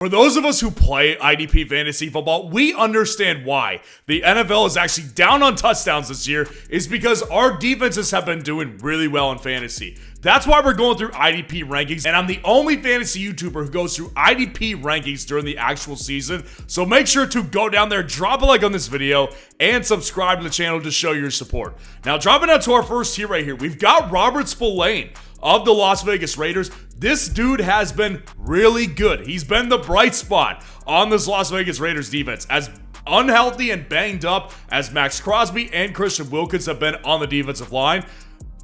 For those of us who play IDP fantasy football, we understand why the NFL is actually down on touchdowns this year is because our defenses have been doing really well in fantasy. That's why we're going through IDP rankings, and I'm the only fantasy YouTuber who goes through IDP rankings during the actual season. So make sure to go down there, drop a like on this video, and subscribe to the channel to show your support. Now, dropping out to our first tier right here, we've got Robert Spillane of the Las Vegas Raiders. This dude has been really good. He's been the bright spot on this Las Vegas Raiders defense. As unhealthy and banged up as Max Crosby and Christian Wilkins have been on the defensive line,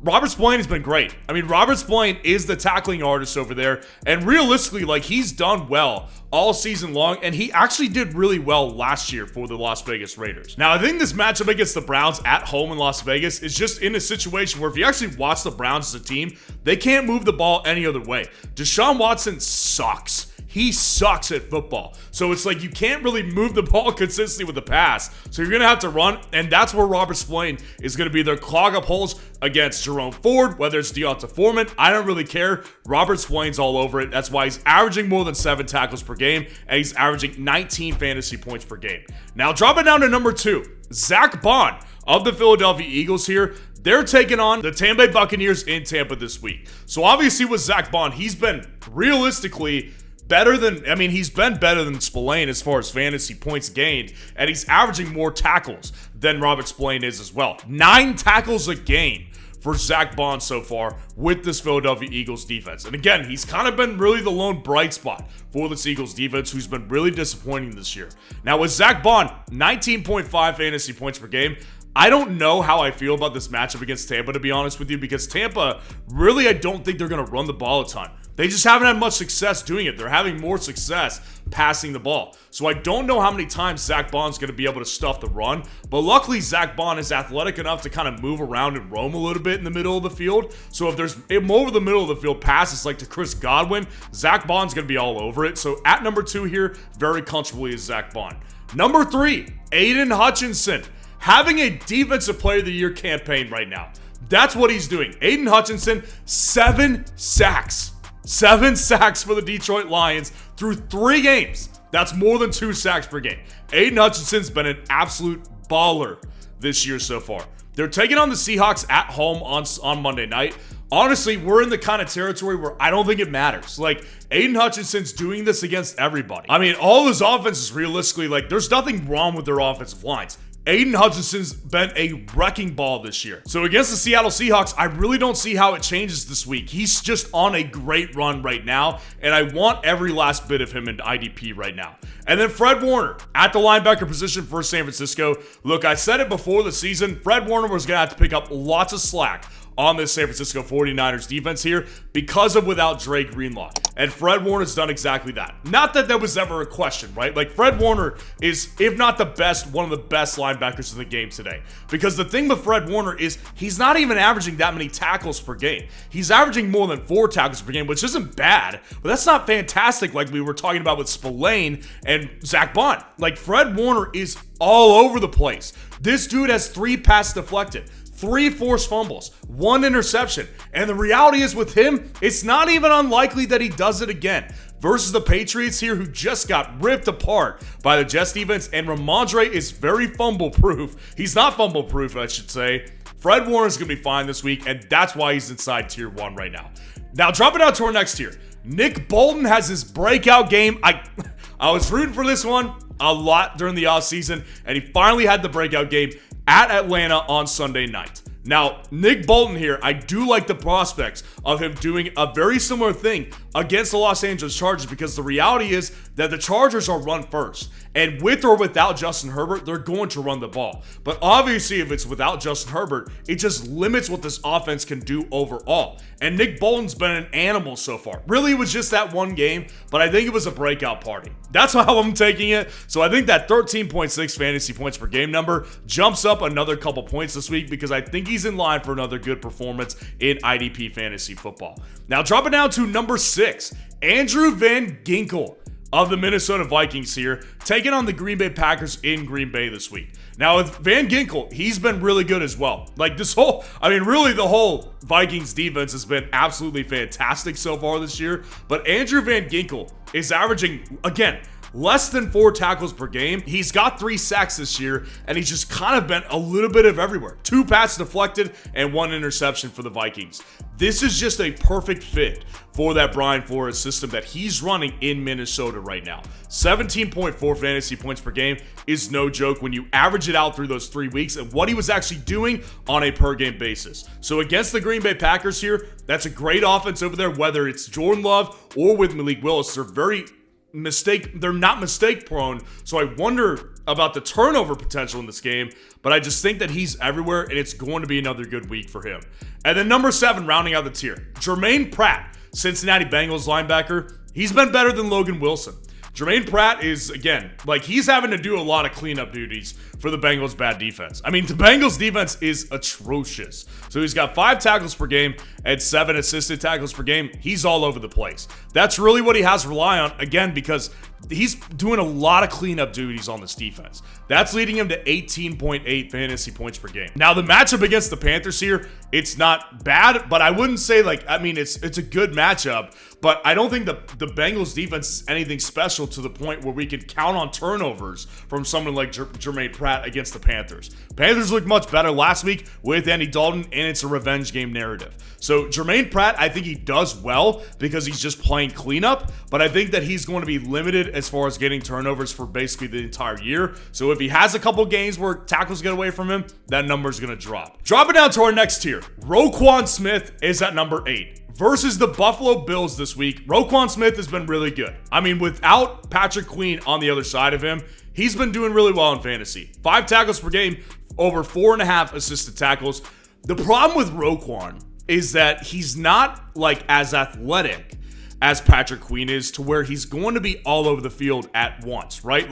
Robert Spillane has been great. I mean, Robert Spillane is the tackling artist over there, and realistically, like, he's done well all season long, and he actually did really well last year for the Las Vegas Raiders. Now, I think this matchup against the Browns at home in Las Vegas is just in a situation where if you actually watch the Browns as a team, they can't move the ball any other way. Deshaun Watson sucks. He sucks at football. So it's like you can't really move the ball consistently with the pass. So you're going to have to run, and that's where Robert Spillane is going to be there, clog up holes against Jerome Ford, whether it's Deonta Foreman. I don't really care. Robert Spillane's all over it. That's why he's averaging more than 7 tackles per game, and he's averaging 19 fantasy points per game. Now, dropping down to number 2, Zach Bond of the Philadelphia Eagles here. They're taking on the Tampa Bay Buccaneers in Tampa this week. So obviously with Zach Bond, he's been realistically better than, he's been better than Spillane as far as fantasy points gained, and he's averaging more tackles than Robert Spillane is as well. 9 tackles a game for Zach Bond so far with this Philadelphia Eagles defense. And again, he's kind of been really the lone bright spot for this Eagles defense, who's been really disappointing this year. Now with Zach Bond, 19.5 fantasy points per game, I don't know how I feel about this matchup against Tampa, to be honest with you, because Tampa, really, I don't think they're going to run the ball a ton. They just haven't had much success doing it. They're having more success passing the ball. So I don't know how many times Zach Bond's going to be able to stuff the run, but luckily Zach Bond is athletic enough to kind of move around and roam a little bit in the middle of the field. So if there's over the middle of the field passes like to Chris Godwin, Zach Bond's going to be all over it. So at number 2 here, very comfortably is Zach Bond. Number 3, Aiden Hutchinson, having a Defensive Player of the Year campaign right now. That's what he's doing. Aiden Hutchinson, 7 sacks. 7 sacks for the Detroit Lions through 3 games. That's more than 2 sacks per game. Aiden Hutchinson's been an absolute baller this year so far. They're taking on the Seahawks at home on Monday night. Honestly, we're in the kind of territory where I don't think it matters. Like, Aiden Hutchinson's doing this against everybody. I mean, all his offenses, realistically, like, there's nothing wrong with their offensive lines. Aiden Hutchinson's been a wrecking ball this year. So against the Seattle Seahawks, I really don't see how it changes this week. He's just on a great run right now, and I want every last bit of him in IDP right now. And then Fred Warner at the linebacker position for San Francisco. Look, I said it before the season, Fred Warner was going to have to pick up lots of slack on this San Francisco 49ers defense here because of without Dre Greenlaw. And Fred Warner's done exactly that. Not that there was ever a question, right? Like, Fred Warner is, if not the best, one of the best linebackers in the game today. Because the thing with Fred Warner is he's not even averaging that many tackles per game. He's averaging more than 4 tackles per game, which isn't bad, but that's not fantastic like we were talking about with Spillane and Zach Bond. Like, Fred Warner is all over the place. This dude has 3 passes deflected, 3 forced fumbles, 1 interception. And the reality is with him, it's not even unlikely that he does it again. Versus the Patriots here, who just got ripped apart by the Jets defense, and Ramondre is very fumble-proof. He's not fumble-proof, I should say. Fred Warner's going to be fine this week, and that's why he's inside tier 1 right now. Now, dropping out to our next tier, Nick Bolton has his breakout game. I was rooting for this one a lot during the offseason, and he finally had the breakout game at Atlanta on Sunday night. Now, Nick Bolton here, I do like the prospects of him doing a very similar thing against the Los Angeles Chargers, because the reality is that the Chargers are run first. And with or without Justin Herbert, they're going to run the ball. But obviously, if it's without Justin Herbert, it just limits what this offense can do overall. And Nick Bolton's been an animal so far. Really, it was just that one game, but I think it was a breakout party. That's how I'm taking it. So I think that 13.6 fantasy points per game number jumps up another couple points this week, because I think he's in line for another good performance in IDP fantasy football. Now, dropping down to number 6, Andrew Van Ginkel of the Minnesota Vikings here, taking on the Green Bay Packers in Green Bay this week. Now, with Van Ginkel, he's been really good as well. Like really the whole Vikings defense has been absolutely fantastic so far this year. But Andrew Van Ginkel is averaging, again, less than 4 tackles per game. He's got 3 sacks this year, and he's just kind of been a little bit of everywhere. 2 passes deflected and 1 interception for the Vikings. This is just a perfect fit for that Brian Flores system that he's running in Minnesota right now. 17.4 fantasy points per game is no joke when you average it out through those 3 weeks and what he was actually doing on a per game basis. So against the Green Bay Packers here, that's a great offense over there, whether it's Jordan Love or with Malik Willis. They're not mistake prone, so I wonder about the turnover potential in this game, but I just think that he's everywhere, and it's going to be another good week for him. And then number 7, rounding out the tier, Jermaine Pratt, Cincinnati Bengals linebacker. He's been better than Logan Wilson. Jermaine Pratt is, again, he's having to do a lot of cleanup duties for the Bengals' bad defense. I mean, the Bengals' defense is atrocious. So he's got 5 tackles per game and 7 assisted tackles per game. He's all over the place. That's really what he has to rely on, again, because he's doing a lot of cleanup duties on this defense. That's leading him to 18.8 fantasy points per game. Now, the matchup against the Panthers here, it's not bad, but I wouldn't say, it's a good matchup, but I don't think the Bengals defense is anything special to the point where we could count on turnovers from someone like Jermaine Pratt against the Panthers. Panthers looked much better last week with Andy Dalton, and it's a revenge game narrative. So Jermaine Pratt, I think he does well because he's just playing cleanup, but I think that he's going to be limited as far as getting turnovers for basically the entire year. So if he has a couple games where tackles get away from him, that number is going to drop. Dropping down to our next tier, Roquan Smith is at number 8. Versus the Buffalo Bills this week, Roquan Smith has been really good. I mean, without Patrick Queen on the other side of him, he's been doing really well in fantasy. 5 tackles per game, over 4.5 assisted tackles. The problem with Roquan is that he's not as athletic as Patrick Queen is, to where he's going to be all over the field at once, right?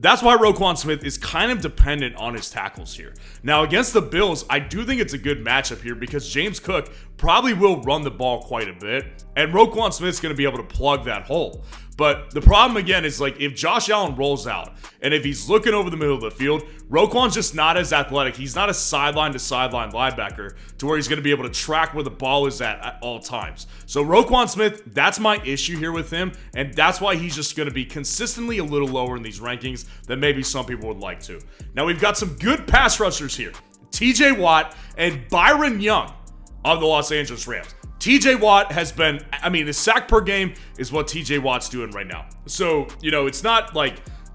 That's why Roquan Smith is kind of dependent on his tackles here. Now, against the Bills, I do think it's a good matchup here because James Cook probably will run the ball quite a bit, and Roquan Smith's going to be able to plug that hole. But the problem, again, is if Josh Allen rolls out and if he's looking over the middle of the field, Roquan's just not as athletic. He's not a sideline-to-sideline linebacker to where he's going to be able to track where the ball is at all times. So Roquan Smith, that's my issue here with him, and that's why he's just going to be consistently a little lower in these rankings than maybe some people would like to. Now, we've got some good pass rushers here. TJ Watt and Byron Young of the Los Angeles Rams. TJ Watt has been, his sack per game is what TJ Watt's doing right now. So, it's not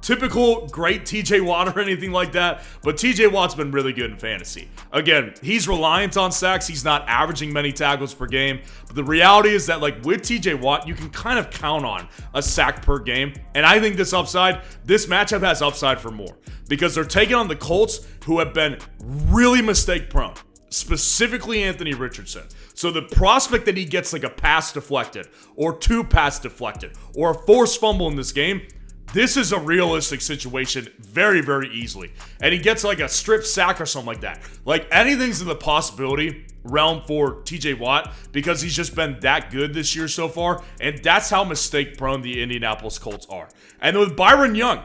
typical great TJ Watt or anything like that, but TJ Watt's been really good in fantasy. Again, he's reliant on sacks. He's not averaging many tackles per game, but the reality is that with TJ Watt, you can kind of count on a sack per game, and I think this matchup has upside for more because they're taking on the Colts, who have been really mistake prone, specifically Anthony Richardson. So the prospect that he gets a pass deflected or 2 pass deflected or a forced fumble in this game, this is a realistic situation very, very easily. And he gets a strip sack or something like that. Anything's in the possibility realm for TJ Watt because he's just been that good this year so far. And that's how mistake prone the Indianapolis Colts are. And with Byron Young,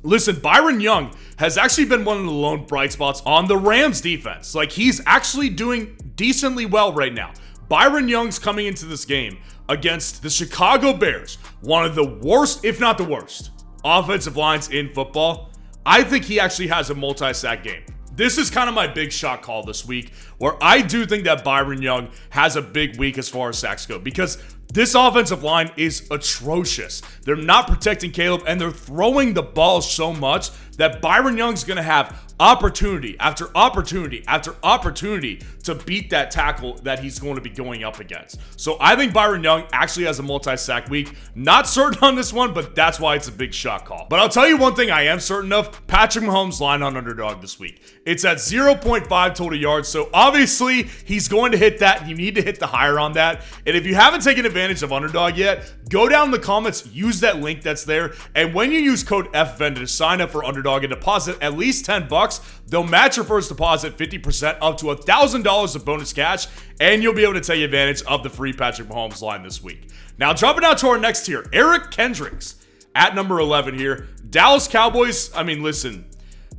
listen, Byron Young has actually been one of the lone bright spots on the Rams defense. He's actually doing decently well right now. Byron Young's coming into this game against the Chicago Bears, one of the worst, if not the worst, offensive lines in football. I think he actually has a multi-sack game. This is kind of my big shot call this week, where I do think that Byron Young has a big week as far as sacks go, because this offensive line is atrocious. They're not protecting Caleb, and they're throwing the ball so much that Byron Young's going to have opportunity after opportunity after opportunity to beat that tackle that he's going to be going up against. So I think Byron Young actually has a multi-sack week. Not certain on this one, but that's why it's a big shot call. But I'll tell you one thing I am certain of. Patrick Mahomes' line on underdog this week. It's at 0.5 total yards, so obviously he's going to hit that. You need to hit the higher on that. And if you haven't taken advantage of underdog yet, go down in the comments, use that link that's there, and when you use code FVEN to sign up for underdog and deposit at least $10, they'll match your first deposit 50% up to $1,000 of bonus cash, and you'll be able to take advantage of the free Patrick Mahomes line this week. Now, dropping out to our next tier, Eric Kendricks at number 11 here. Dallas Cowboys, I mean, listen,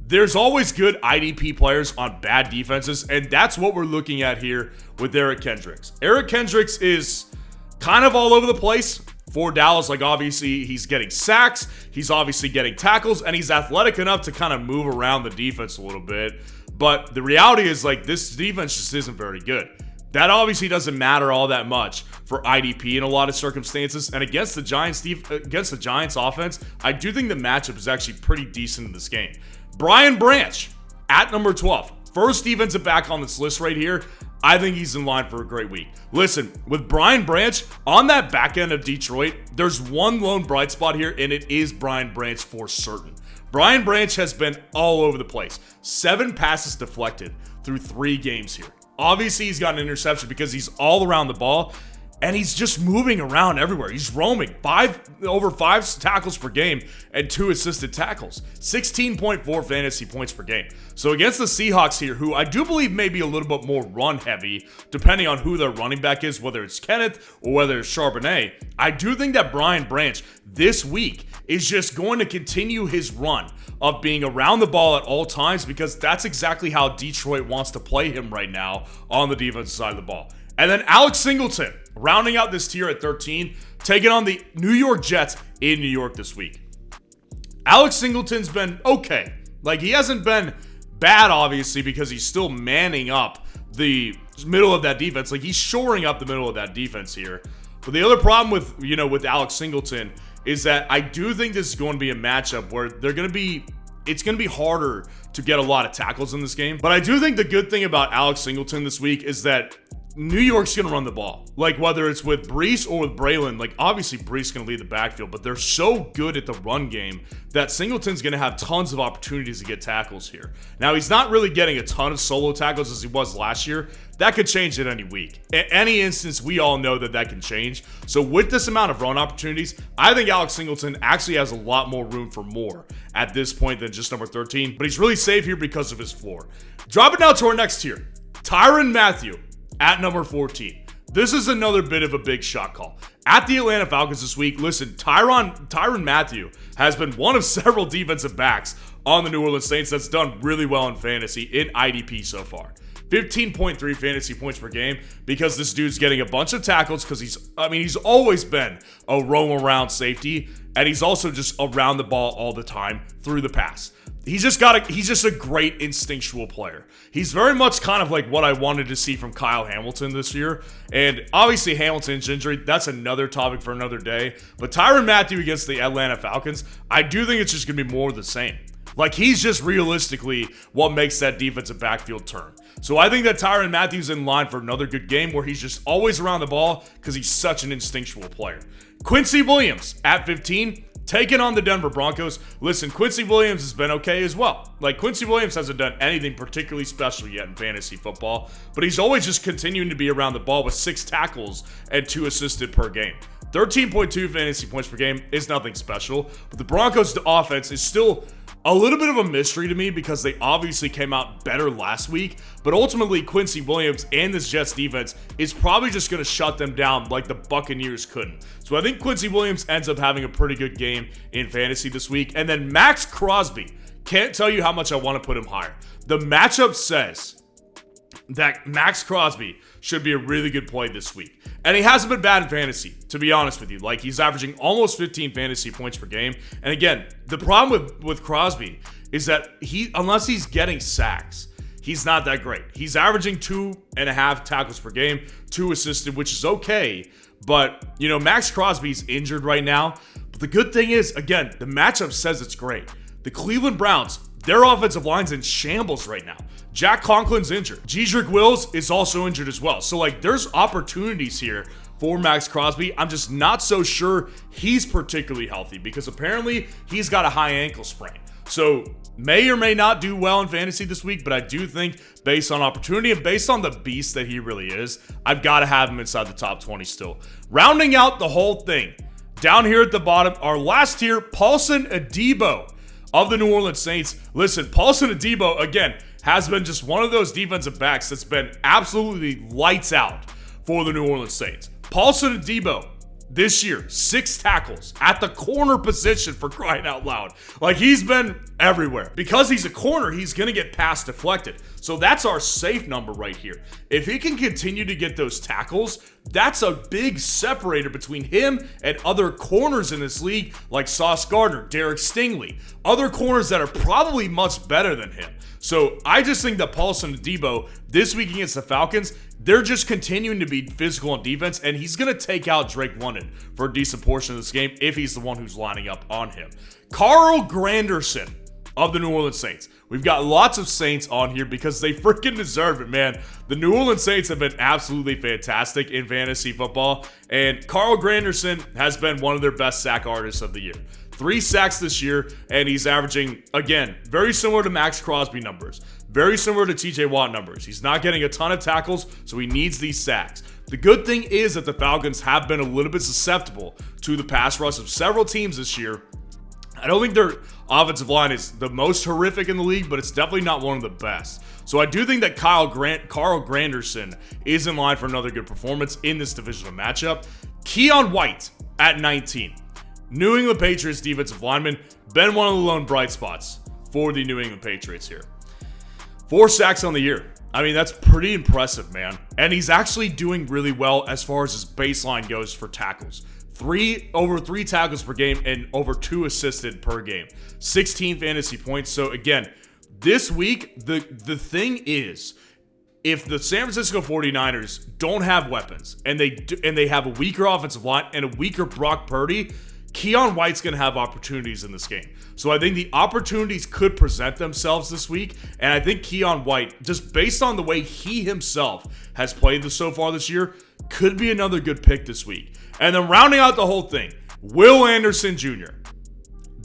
there's always good IDP players on bad defenses, and that's what we're looking at here with Eric Kendricks. Eric Kendricks is kind of all over the place for Dallas. Like, obviously, he's getting sacks, he's obviously getting tackles, and he's athletic enough to kind of move around the defense a little bit. But the reality is, like, this defense just isn't very good. That obviously doesn't matter all that much for IDP in a lot of circumstances. And against the Giants offense, I do think the matchup is actually pretty decent in this game. Brian Branch at number 12. First defensive back on this list right here. I think he's in line for a great week. Listen, with Brian Branch on that back end of Detroit, there's one lone bright spot here, and it is Brian Branch for certain. Brian Branch has been all over the place. 7 passes deflected through 3 games here. Obviously, he's got an interception because he's all around the ball, and he's just moving around everywhere. He's roaming. Over 5 tackles per game and 2 assisted tackles. 16.4 fantasy points per game. So against the Seahawks here, who I do believe may be a little bit more run heavy, depending on who their running back is, whether it's Kenneth or whether it's Charbonnet, I do think that Brian Branch this week is just going to continue his run of being around the ball at all times, because that's exactly how Detroit wants to play him right now on the defensive side of the ball. And then Alex Singleton, rounding out this tier at 13, taking on the New York Jets in New York this week. Alex Singleton's been okay. Like, he hasn't been bad, obviously, because he's still manning up the middle of that defense. Like, he's shoring up the middle of that defense here. But the other problem with Alex Singleton is that I do think this is going to be a matchup where it's going to be harder to get a lot of tackles in this game. But I do think the good thing about Alex Singleton this week is that New York's going to run the ball. Like, whether it's with Breece or with Braylon, like, obviously Breece is going to lead the backfield, but they're so good at the run game that Singleton's going to have tons of opportunities to get tackles here. Now, he's not really getting a ton of solo tackles as he was last year. That could change at any week. At any instance, we all know that can change. So with this amount of run opportunities, I think Alex Singleton actually has a lot more room for more at this point than just number 13. But he's really safe here because of his floor. Dropping down to our next tier, Tyrann Mathieu at number 14. This is another bit of a big shot call. At the Atlanta Falcons this week, listen, Tyrann Mathieu has been one of several defensive backs on the New Orleans Saints that's done really well in fantasy in IDP so far. 15.3 fantasy points per game because this dude's getting a bunch of tackles because he's always been a roam around safety, and he's also just around the ball all the time through the pass. He's just a great instinctual player. He's very much kind of like what I wanted to see from Kyle Hamilton this year. And obviously Hamilton's injury, that's another topic for another day. But Tyrann Mathieu against the Atlanta Falcons, I do think it's just going to be more of the same. Like, he's just realistically what makes that defensive backfield turn. So I think that Tyrann Mathieu's in line for another good game where he's just always around the ball because he's such an instinctual player. Quincy Williams at 15. Taking on the Denver Broncos. Listen, Quincy Williams has been okay as well. Like, Quincy Williams hasn't done anything particularly special yet in fantasy football, but he's always just continuing to be around the ball with 6 tackles and 2 assisted per game. 13.2 fantasy points per game is nothing special, but the Broncos' offense is still a little bit of a mystery to me because they obviously came out better last week, but ultimately Quincy Williams and this Jets defense is probably just going to shut them down like the Buccaneers couldn't. So I think Quincy Williams ends up having a pretty good game in fantasy this week. And then Max Crosby, can't tell you how much I want to put him higher. The matchup says that Max Crosby should be a really good play this week. And he hasn't been bad in fantasy, to be honest with you. Like, he's averaging almost 15 fantasy points per game. And again, the problem with Crosby is that unless he's getting sacks, he's not that great. He's averaging 2.5 tackles per game, 2 assisted, which is okay. But, Max Crosby's injured right now. But the good thing is, again, the matchup says it's great. The Cleveland Browns, their offensive line's in shambles right now. Jack Conklin's injured. Jedrick Wills is also injured as well. So, there's opportunities here for Max Crosby. I'm just not so sure he's particularly healthy because apparently he's got a high ankle sprain. So, may or may not do well in fantasy this week, but I do think based on opportunity and based on the beast that he really is, I've got to have him inside the top 20 still. Rounding out the whole thing, down here at the bottom, our last tier, Paulson Adebo of the New Orleans Saints. Listen, Paulson Adebo, again, has been just one of those defensive backs that's been absolutely lights out for the New Orleans Saints. Paulson Adebo, This year, 6 tackles at the corner position, for crying out loud. Like, he's been everywhere. Because he's a corner, he's going to get pass deflected. So that's our safe number right here. If he can continue to get those tackles, that's a big separator between him and other corners in this league, like Sauce Gardner, Derek Stingley, other corners that are probably much better than him. So I just think that Paulson and Debo this week against the Falcons, they're just continuing to be physical on defense, and he's going to take out Drake London for a decent portion of this game if he's the one who's lining up on him. Carl Granderson of the New Orleans Saints. We've got lots of Saints on here because they freaking deserve it, man. The New Orleans Saints have been absolutely fantastic in fantasy football, and Carl Granderson has been one of their best sack artists of the year. 3 sacks this year, and he's averaging, again, very similar to Max Crosby numbers. Very similar to TJ Watt numbers. He's not getting a ton of tackles, so he needs these sacks. The good thing is that the Falcons have been a little bit susceptible to the pass rush of several teams this year. I don't think their offensive line is the most horrific in the league, but it's definitely not one of the best. So I do think that Carl Granderson is in line for another good performance in this divisional matchup. Keon White at 19. New England Patriots defensive lineman, been one of the lone bright spots for the New England Patriots here. 4 sacks on the year. I mean, that's pretty impressive, man. And he's actually doing really well as far as his baseline goes for tackles. Over 3 tackles per game and over 2 assisted per game. 16 fantasy points. So again, this week, the thing is, if the San Francisco 49ers don't have weapons and they have a weaker offensive line and a weaker Brock Purdy, Keon White's going to have opportunities in this game. So I think the opportunities could present themselves this week. And I think Keon White, just based on the way he himself has played this so far this year, could be another good pick this week. And then rounding out the whole thing, Will Anderson Jr.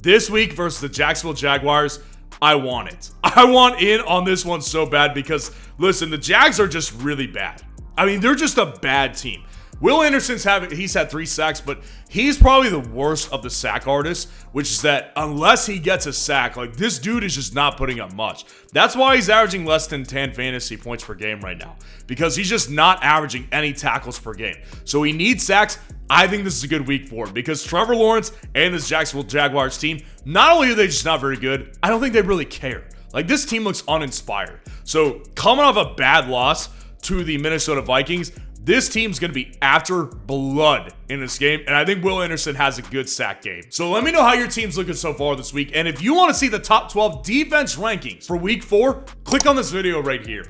This week versus the Jacksonville Jaguars, I want it. I want in on this one so bad because, listen, the Jags are just really bad. I mean, they're just a bad team. Will Anderson's he's had 3 sacks, but he's probably the worst of the sack artists, which is that unless he gets a sack, like, this dude is just not putting up much. That's why he's averaging less than 10 fantasy points per game right now, because he's just not averaging any tackles per game. So he needs sacks. I think this is a good week for him because Trevor Lawrence and this Jacksonville Jaguars team, not only are they just not very good, I don't think they really care. Like, this team looks uninspired. So coming off a bad loss to the Minnesota Vikings, this team's going to be after blood in this game, and I think Will Anderson has a good sack game. So let me know how your team's looking so far this week, and if you want to see the top 12 defense rankings for week 4, click on this video right here.